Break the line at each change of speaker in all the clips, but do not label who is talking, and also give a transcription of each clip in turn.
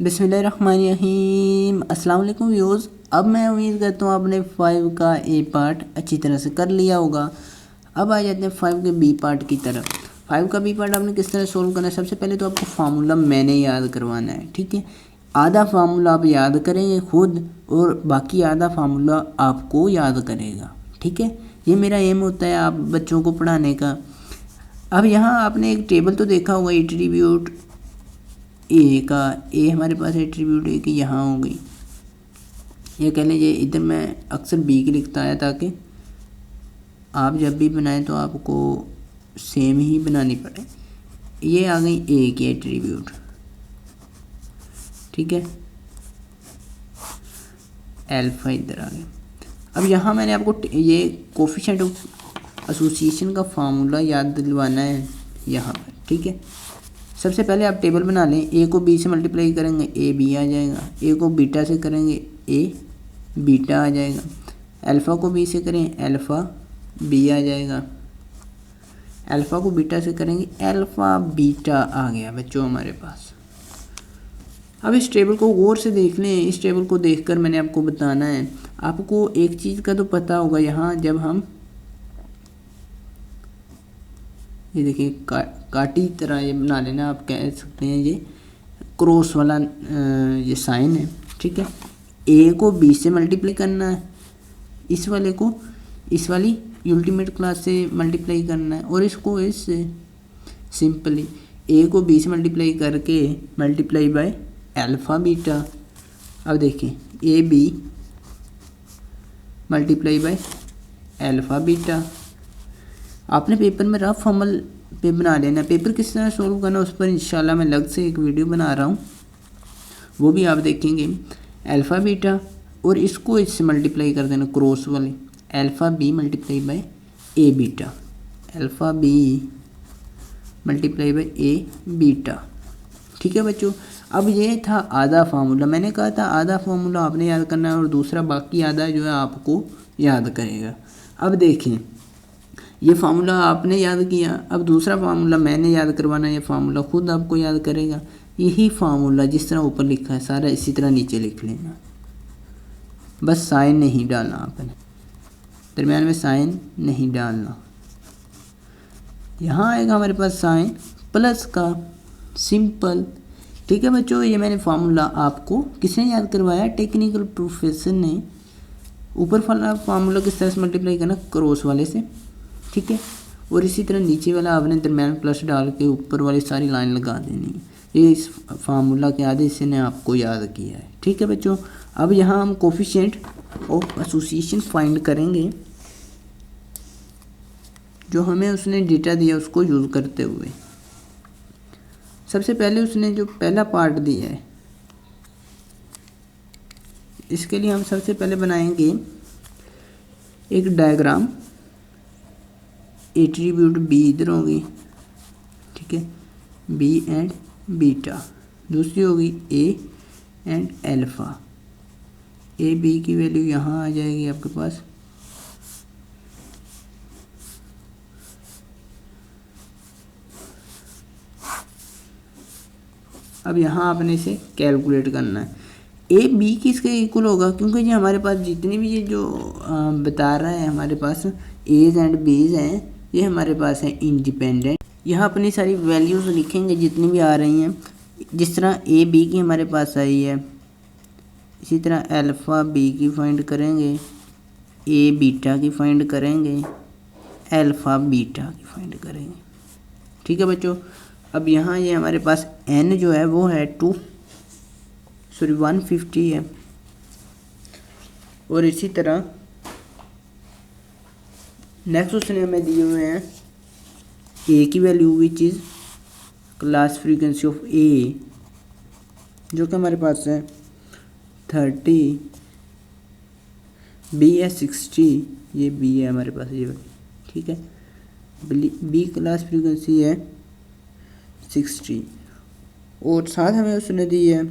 बिस्मिल्लाहिर्रहमानिर्रहीम। अस्सलाम वालेकुम व्यूअर्स। अब मैं उम्मीद करता हूँ आपने 5 का ए पार्ट अच्छी तरह से कर लिया होगा। अब आ जाते हैं 5 के बी पार्ट की तरफ। 5 का बी पार्ट आपने किस तरह सोल्व करना है, सबसे पहले तो आपको फार्मूला मैंने याद करवाना है, ठीक है। आधा फार्मूला आप याद करेंगे खुद और बाकी आधा फार्मूला आपको याद करेगा, ठीक है। ये मेरा एम होता है आप बच्चों को पढ़ाने का। अब यहाँ आपने एक टेबल तो देखा होगा, एट्रीब्यूट ए का। ए हमारे पास एट्रीब्यूट ए की यहाँ हो गई, ये कह लीजिए। इधर मैं अक्सर बी की लिखता है ताकि आप जब भी बनाएं तो आपको सेम ही बनानी पड़े। ये आ गई ए की एट्रीब्यूट, ठीक है। एल्फा इधर आ गया। अब यहाँ मैंने आपको ये कोफिशिएंट ऑफ एसोसिएशन का फार्मूला याद दिलवाना है यहाँ पर, ठीक है। सबसे पहले आप टेबल बना लें। ए को बी से मल्टीप्लाई करेंगे ए बी आ जाएगा। ए को बीटा से करेंगे ए बीटा आ जाएगा। अल्फ़ा को बी से करें अल्फ़ा बी आ जाएगा। अल्फ़ा को बीटा से करेंगे अल्फ़ा बीटा आ गया बच्चों हमारे पास। अब इस टेबल को गौर से देख लें। इस टेबल को देखकर मैंने आपको बताना है। आपको एक चीज़ का तो पता होगा, यहाँ जब हम ये देखिए काटी तरह ये बना लेना, आप कह सकते हैं ये क्रॉस वाला ये साइन है, ठीक है। ए को बी से मल्टीप्लाई करना है, इस वाले को इस वाली अल्टीमेट क्लास से मल्टीप्लाई करना है, और इसको इससे सिंपली ए को बी से मल्टीप्लाई करके मल्टीप्लाई बाय अल्फ़ा बीटा। अब देखिए A B multiply by alpha beta. आपने पेपर में रफ अमल पे बना लेना। पेपर किस तरह सोल्व करना उस पर इंशाल्लाह मैं अलग से एक वीडियो बना रहा हूँ, वो भी आप देखेंगे। अल्फ़ा बीटा और इसको इससे मल्टीप्लाई कर देना क्रॉस वाले, alpha B multiply by A beta. Alpha B multiply by A beta, ठीक है बच्चों। अब ये था आधा फार्मूला। मैंने कहा था आधा फार्मूला आपने याद करना है और दूसरा बाकी आधा जो है आपको याद करेगा। अब देखें ये फार्मूला आपने याद किया, अब दूसरा फार्मूला मैंने याद करवाना। ये फार्मूला खुद आपको याद करेगा। यही फार्मूला जिस तरह ऊपर लिखा है सारा इसी तरह नीचे लिख लेना, बस साइन नहीं डालना आपने, दरम्यान में साइन नहीं डालना। यहाँ आएगा हमारे पास साइन प्लस का, सिंपल, ठीक है बच्चों। ये मैंने फार्मूला आपको किसने याद करवाया, टेक्निकल प्रोफेसर ने। ऊपर वाला फार्मूला किस तरह से मल्टीप्लाई करना, क्रॉस वाले से, ठीक है। और इसी तरह नीचे वाला आपने दरम्यान प्लस डाल के ऊपर वाली सारी लाइन लगा देनी है। ये इस फार्मूला के आधे हिस्से ने आपको याद किया है, ठीक है बच्चों। अब यहाँ हम कोफिशिएंट ऑफ एसोसिएशन फाइंड करेंगे, जो हमें उसने डेटा दिया उसको यूज़ करते हुए। सबसे पहले उसने जो पहला पार्ट दिया है, इसके लिए हम सबसे पहले बनाएंगे एक डायग्राम। एट्रीब्यूट बी इधर होगी, ठीक है, बी एंड बीटा। दूसरी होगी A and alpha. A B की वैल्यू यहाँ आ जाएगी आपके पास। अब यहाँ आपने इसे कैलकुलेट करना है। ए बी किसके इक्वल होगा, क्योंकि ये हमारे पास जितनी भी ये जो बता रहा है हमारे पास एज एंड बीज हैं, ये हमारे पास है इंडिपेंडेंट। यहाँ अपनी सारी वैल्यूज़ लिखेंगे जितनी भी आ रही हैं। जिस तरह ए बी की हमारे पास आई है, इसी तरह अल्फ़ा बी की फाइंड करेंगे, ए बीटा की फाइंड करेंगे, अल्फ़ा बीटा की फाइंड करेंगे, ठीक है बच्चों। अब यहाँ ये हमारे पास n जो है वो है 150 है। और इसी तरह नेक्स्ट उसने हमें दिए हुए हैं ए की value which is class frequency of A, जो कि हमारे पास है 30, बी है 60, ये बी है हमारे पास ये, ठीक है। बी क्लास फ्रीक्वेंसी है 60 और साथ हमें उसने दी है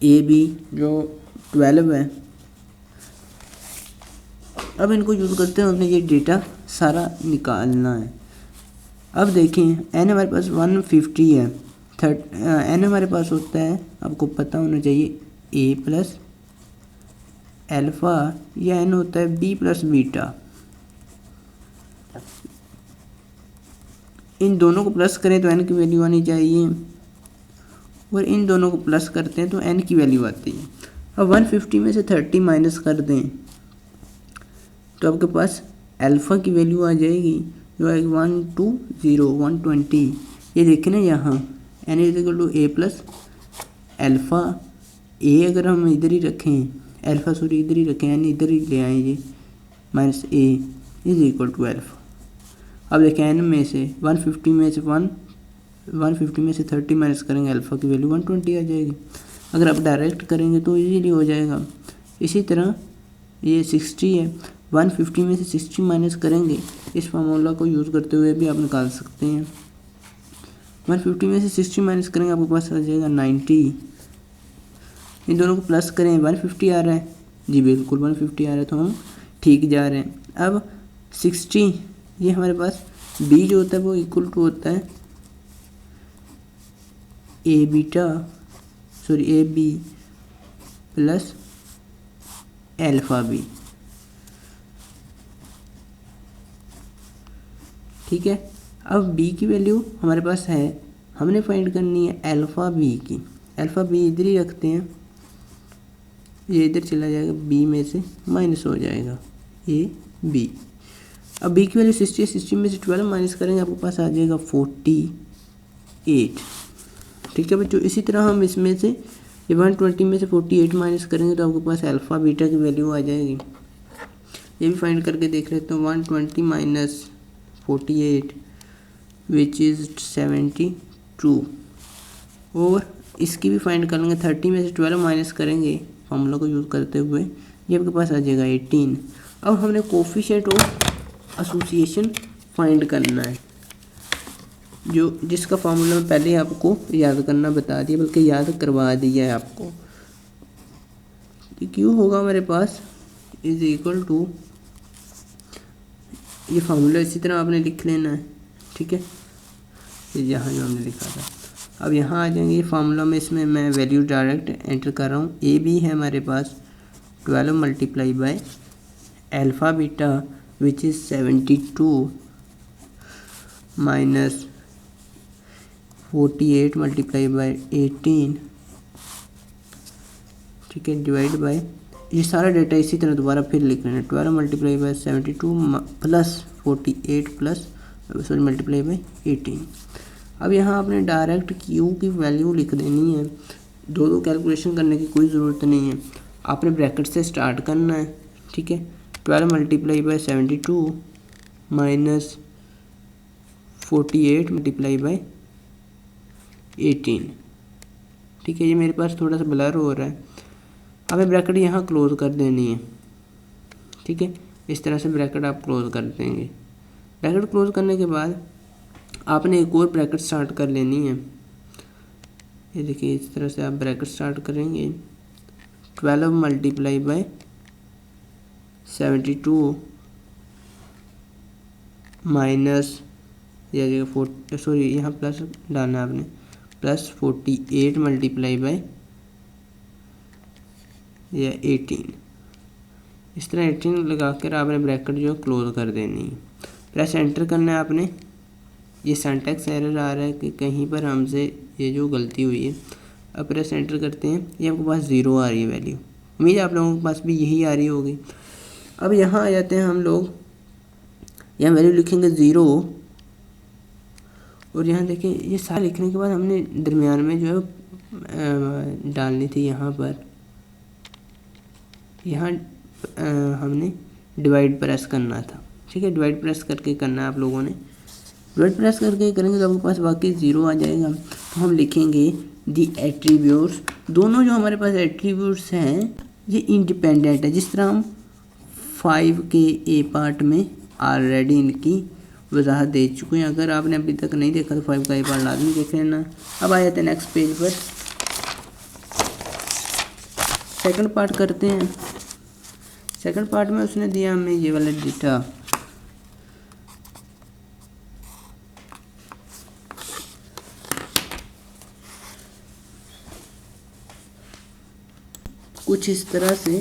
ए बी जो 12 है। अब इनको यूज़ करते हुए हमने ये डेटा सारा निकालना है। अब देखें एन हमारे पास 150 है, एन हमारे पास होता है, आपको पता होना चाहिए, ए प्लस एल्फ़ा, या एन होता है बी प्लस बीटा। इन दोनों को प्लस करें तो एन की वैल्यू आनी चाहिए, और इन दोनों को प्लस करते हैं तो एन की वैल्यू आती है। अब 150 में से 30 माइनस कर दें तो आपके पास अल्फ़ा की वैल्यू आ जाएगी जो आएगी 120 ये देखें ना यहाँ N is equal to A plus alpha. A अगर हम इधर ही रखें, एल्फ़ा सॉरी इधर ही रखें, एन इधर ही ले आएंगे, minus A is equal to alpha. अब देखें एन में से 150 में से 30 माइनस करेंगे, अल्फ़ा की वैल्यू 120 आ जाएगी। अगर आप डायरेक्ट करेंगे तो इजीली हो जाएगा। इसी तरह ये 60 है, 150 में से 60 माइनस करेंगे, इस फार्मूला को यूज़ करते हुए भी आप निकाल सकते हैं। 150 में से 60 माइनस करेंगे, आपके पास आ जाएगा 90। इन दोनों को प्लस करें, 150 आ रहा है, जी बिल्कुल 150 आ रहा है, तो हम ठीक जा रहे हैं। अब 60 ये हमारे पास बी जो होता है वो इक्वल टू होता है A B plus alpha B, ठीक है। अब बी की वैल्यू हमारे पास है, हमने फाइंड करनी है अल्फ़ा बी की। अल्फ़ा बी इधर ही रखते हैं, ये इधर चला जाएगा, बी में से माइनस हो जाएगा ए बी। अब बी की वैल्यू 60 है, 60 में से 12 माइनस करेंगे, आपके पास आ जाएगा 48, ठीक है बच्चों। इसी तरह हम इसमें से 120 में से 48 माइनस करेंगे तो आपके पास अल्फ़ा बीटा की वैल्यू आ जाएगी। ये भी फाइंड करके देख लेते हैं, 120 माइनस 48 विच इज़ 72, और इसकी भी फाइंड कर लेंगे, 30 में से 12 माइनस करेंगे फॉर्मूला को यूज़ करते हुए, ये आपके पास आ जाएगा 18। अब हमने कोफिशिएंट ऑफ एसोसिएशन फाइंड करना है, जिसका फार्मूला मैं पहले आपको याद करना बता दिया, बल्कि याद करवा दिया है आपको। क्यों होगा हमारे पास इज इक्वल टू, ये फार्मूला इसी तरह आपने लिख लेना है, ठीक है, यहाँ जो हमने लिखा था। अब यहाँ आ जाएंगे ये फार्मूला में, इसमें मैं वैल्यू डायरेक्ट एंटर कर रहा हूँ। ए बी है हमारे पास 12 multiply by alpha beta which is 72 minus 48 multiply by 18, ठीक है, डिवाइड बाय, ये सारा डेटा इसी तरह दोबारा फिर लिख लेना, 12 multiply by 72 plus 48 plus sorry multiply by 18। अब यहाँ आपने डायरेक्ट क्यू की वैल्यू लिख देनी है, दो कैलकुलेशन करने की कोई ज़रूरत नहीं है, आपने ब्रैकेट से स्टार्ट करना है, ठीक है। 12 multiply by 72 minus 48 multiply by 18, ठीक है। ये मेरे पास थोड़ा सा ब्लर हो रहा है, हमें ब्रैकेट यहाँ क्लोज कर देनी है, ठीक है। इस तरह से ब्रैकेट आप क्लोज कर देंगे। ब्रैकेट क्लोज करने के बाद आपने एक और ब्रैकेट स्टार्ट कर लेनी है, ये देखिए इस तरह से आप ब्रैकेट स्टार्ट करेंगे। 12 मल्टीप्लाई बाय 72 माइनस या जगह सॉरी यहाँ प्लस डालना आपने, प्लस 48 मल्टीप्लाई बाय या 18, इस तरह 18 लगा कर आपने ब्रैकेट जो क्लोज कर देनी है। प्रेस एंटर करना है आपने। ये सिंटैक्स एरर आ रहा है कि कहीं पर हमसे ये जो गलती हुई है। अब प्रेस एंटर करते हैं, ये आपके पास 0 आ रही है वैल्यू, उम्मीद है आप लोगों के पास भी यही आ रही होगी। अब यहाँ आ जाते हैं हम लोग, यहाँ वैल्यू लिखेंगे 0, और यहाँ देखिए ये सारा लिखने के बाद हमने दरमियान में जो है डालनी थी, यहाँ पर यहाँ हमने डिवाइड प्रेस करना था, ठीक है। डिवाइड प्रेस करके करना है आप लोगों ने, डिवाइड प्रेस करके करेंगे तो आपके पास बाकी 0 आ जाएगा। तो हम लिखेंगे दी एट्रीब्यूट्स, दोनों जो हमारे पास एट्रीब्यूट्स हैं ये इंडिपेंडेंट है, जिस तरह हम 5 के ए पार्ट में ऑलरेडी इनकी वजाहत दे चुके हैं। अगर आपने अभी तक नहीं देखा तो 5 का ए पार्ट लाजमी देख लेना। अब आ जाते हैं नेक्स्ट पेज पर, सेकंड पार्ट करते हैं। सेकंड पार्ट में उसने दिया हमें ये वाला डेटा, कुछ इस तरह से।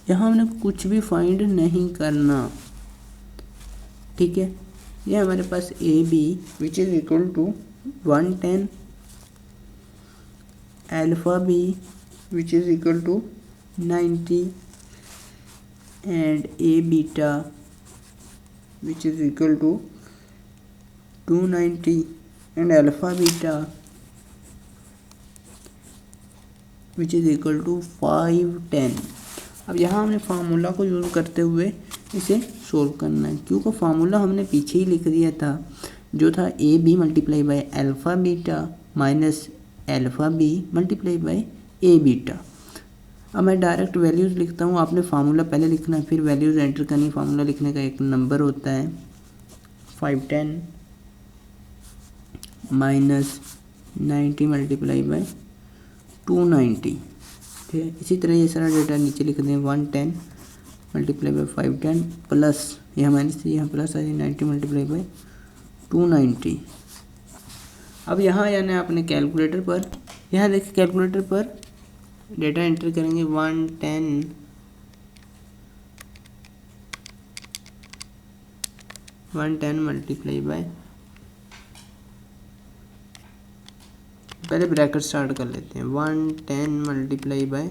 यहाँ हमने कुछ भी फाइंड नहीं करना, ठीक है। ये हमारे पास A B which is equal to 110 alpha B which is equal to 90 and A beta which is equal to 290 and alpha beta which is equal to 510। अब यहाँ हमने फार्मूला को यूज़ करते हुए इसे सोल्व करना है, क्योंकि फार्मूला हमने पीछे ही लिख दिया था जो था A B multiply by alpha beta minus alpha B multiply by A beta. अब मैं डायरेक्ट वैल्यूज़ लिखता हूँ, आपने फार्मूला पहले लिखना है फिर वैल्यूज़ एंटर करनी। फार्मूला लिखने का एक नंबर होता है 510 माइनस 90 मल्टीप्लाई बाई 290, ठीक है। इसी तरह ये सारा डेटा नीचे लिख दें 110 मल्टीप्लाई बाई 510 प्लस यह माइनस यहाँ प्लस आ जाए 90 मल्टीप्लाई बाई 290। अब यहाँ जाना है आपने कैलकुलेटर पर। यहाँ देखिए कैलकुलेटर पर डेटा एंटर करेंगे 110 मल्टीप्लाई बाई, पहले ब्रैकेट स्टार्ट कर लेते हैं 110 मल्टीप्लाई बाई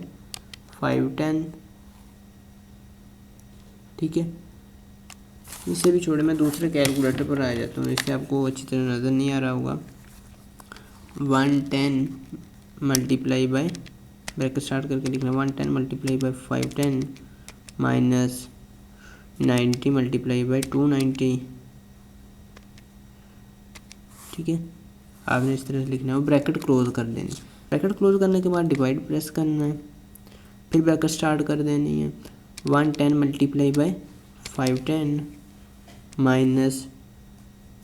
510, ठीक है। इसे भी छोड़े मैं दूसरे कैलकुलेटर पर आ जाता हूँ, इससे आपको अच्छी तरह नज़र नहीं आ रहा होगा। 110 मल्टीप्लाई बाई, ब्रैकेट स्टार्ट करके लिखना 110 multiply by 510 minus 90 multiply by 290, ठीक है। आपने इस तरह से लिखना है और ब्रैकेट क्लोज कर देनी। ब्रैकेट क्लोज करने के बाद डिवाइड प्रेस करना है, फिर ब्रैकेट स्टार्ट कर देनी है 110 multiply by 510 minus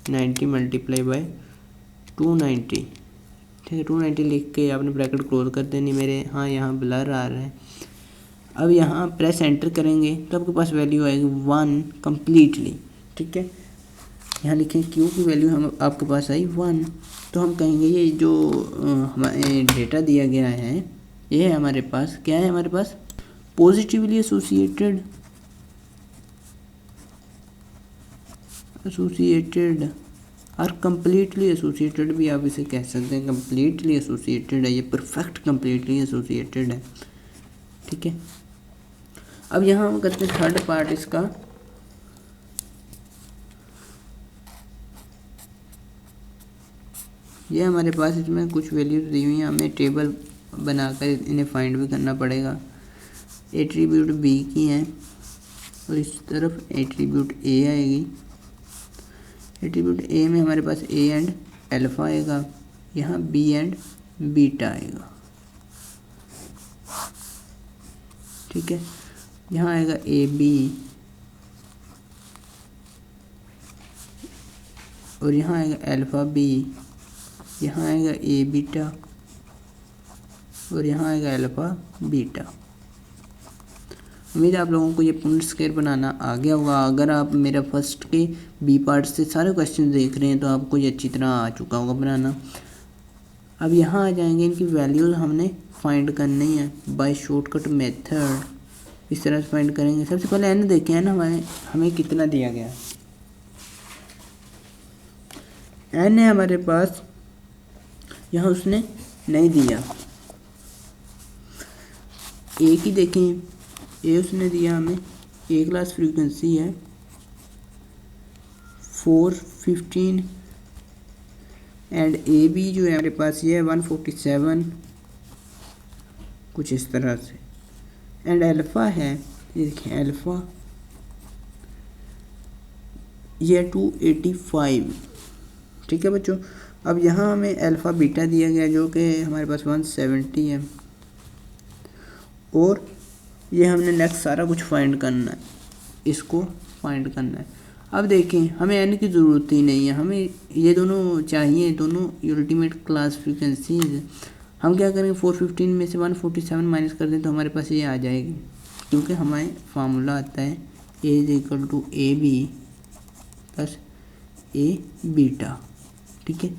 90 multiply by 290, ठीक है। 290 लिख के आपने ब्रैकेट क्लोज कर देनी। मेरे यहाँ ब्लर आ रहा है। अब यहाँ प्रेस एंटर करेंगे तो आपके पास वैल्यू आएगी 1 कम्प्लीटली, ठीक है। यहाँ लिखें क्यू की वैल्यू हम आपके पास आई 1, तो हम कहेंगे ये जो हमारे डेटा दिया गया है ये है हमारे पास, क्या है हमारे पास पॉजिटिवली एसोसिएटेड और कम्प्लीटली एसोसिएटेड भी आप इसे कह सकते हैं। कम्प्लीटली एसोसिएटेड है, ये परफेक्ट कम्प्लीटली एसोसिएटेड है, ठीक है। अब यहाँ हम करते हैं थर्ड पार्ट इसका। ये हमारे पास इसमें कुछ वैल्यूज दी हुई हैं, हमें टेबल बनाकर इन्हें फाइंड भी करना पड़ेगा। एट्रीब्यूट बी की हैं और इस तरफ एट्रीब्यूट ए आएगी। एट्रीब्यूट ए में हमारे पास ए एंड अल्फ़ा आएगा, यहाँ बी एंड बीटा आएगा, ठीक है। यहाँ आएगा ए बी और यहाँ आएगा अल्फ़ा बी, यहाँ आएगा ए बीटा और यहाँ आएगा अल्फ़ा बीटा। उम्मीद है आप लोगों को ये पूर्ण स्क्वायर बनाना आ गया होगा। अगर आप मेरा फर्स्ट के बी पार्ट से सारे क्वेश्चन देख रहे हैं तो आपको ये अच्छी तरह आ चुका होगा बनाना। अब यहाँ आ जाएंगे, इनकी वैल्यूज़ हमने फाइंड करनी है बाय शॉर्टकट मेथड। इस तरह से फाइंड करेंगे। सबसे पहले एन देखें ना हमें कितना दिया गया। एन है हमारे पास, यहाँ उसने नहीं दिया। ए की देखें, ए उसने दिया हमें, ए क्लास फ्रीक्वेंसी है 415 एंड ए बी जो है हमारे पास ये है 147, कुछ इस तरह से। एंड अल्फ़ा है, ये देखें अल्फ़ा ये 285, ठीक है बच्चों। अब यहाँ हमें अल्फ़ा बीटा दिया गया जो कि हमारे पास 170 है और ये हमने नेक्स्ट सारा कुछ फाइंड करना है, इसको फाइंड करना है। अब देखें हमें एन की ज़रूरत ही नहीं है, हमें ये दोनों चाहिए, दोनों अल्टीमेट क्लास फ्रीक्वेंसीज। हम क्या करेंगे 415 में से 147 माइनस कर दें तो हमारे पास ये आ जाएगी, क्योंकि हमें फार्मूला आता है A is equal to A B plus A beta, ठीक है।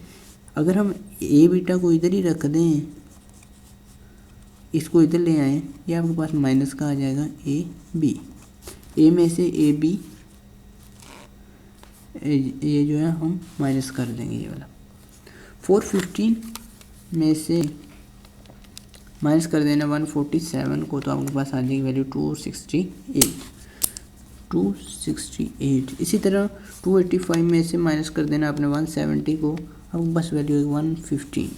अगर हम ए बीटा को इधर ही रख दें इसको इधर ले आए, ये आपके पास माइनस का आ जाएगा ए बी। ए में से ए बी ये जो है हम माइनस कर देंगे ये वाला। 415 में से माइनस कर देना 147 को, तो आपके पास आ जाएगी वैल्यू 268। इसी तरह 285 में से माइनस कर देना आपने 170 को, आपके पास वैल्यू है 115।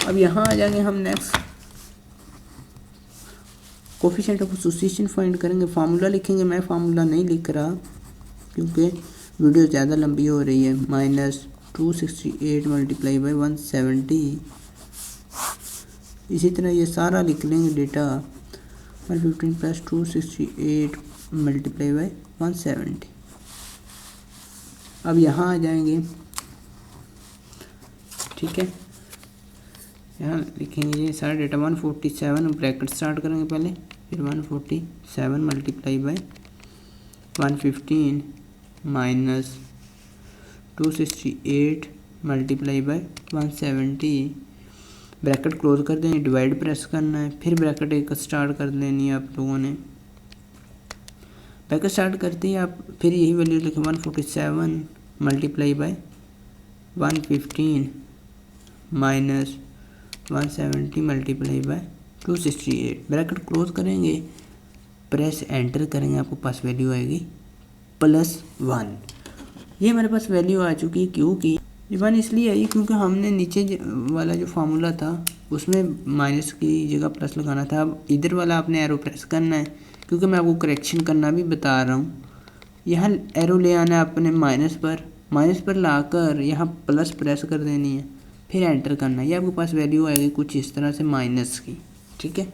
अब यहाँ आ जाएंगे हम next coefficient of association find करेंगे। फार्मूला लिखेंगे, मैं फार्मूला नहीं लिख रहा क्योंकि वीडियो ज़्यादा लंबी हो रही है। -268 मल्टीप्लाई बाई 170। इसी तरह ये सारा लिख लेंगे डेटा 115 प्लस 268 मल्टीप्लाई बाई 170। अब यहाँ आ जाएंगे, ठीक है, यहाँ लिखेंगे ये सारा डेटा 147 ब्रैकेट स्टार्ट करेंगे पहले, फिर 147 multiply by 115 minus 268 multiply by 170, bracket close कर देंगे, डिवाइड प्रेस करना है, फिर ब्रैकेट एक स्टार्ट कर देनी है आप लोगों ने। ब्रैकेट स्टार्ट करते ही आप फिर यही वैल्यू लिखें 147 multiply by 115 minus 170 multiply by 268, bracket close करेंगे, प्रेस एंटर करेंगे, आपको पास वैल्यू आएगी +1। ये हमारे पास वैल्यू आ चुकी है, क्योंकि 1 इसलिए आई क्योंकि हमने नीचे वाला जो फार्मूला था उसमें माइनस की जगह प्लस लगाना था। अब इधर वाला आपने एरो प्रेस करना है, क्योंकि मैं आपको करेक्शन करना भी बता रहा हूँ। यहाँ एरो ले आना है अपने माइनस पर लाकर यहाँ प्लस प्रेस कर देनी है, फिर एंटर करना है। ये आपके पास वैल्यू आएगी कुछ इस तरह से माइनस की, ठीक है।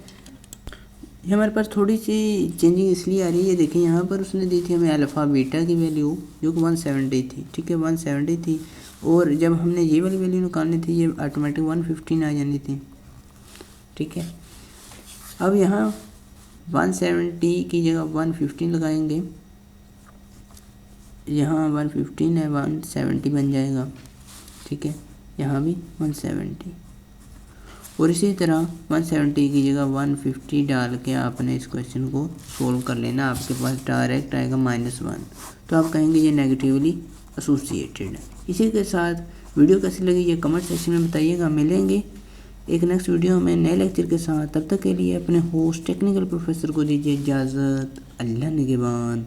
ये हमारे पास थोड़ी सी चेंजिंग इसलिए आ रही है, देखिए यहाँ पर उसने दी थी हमें अल्फ़ा बीटा की वैल्यू जो कि 170 थी, ठीक है, 170 थी, और जब हमने ये वाली वैल्यू निकालनी थी ये ऑटोमेटिक 115 आ जानी थी, ठीक है। अब यहाँ 170 की जगह 115 लगाएंगे, यहाँ 115 है 170 बन जाएगा, ठीक है, यहाँ भी 170, और इसी तरह 170 की जगह 150 डाल के आपने इस क्वेश्चन को सोल्व कर लेना, आपके पास डायरेक्ट आएगा -1, तो आप कहेंगे ये नेगेटिवली एसोसिएटेड है। इसी के साथ वीडियो कैसी लगी ये कमेंट सेक्शन में बताइएगा। मिलेंगे एक नेक्स्ट वीडियो में नए लेक्चर के साथ, तब तक के लिए अपने होस्ट टेक्निकल प्रोफेसर को दीजिए इजाज़त। अल्लाह निगहबान।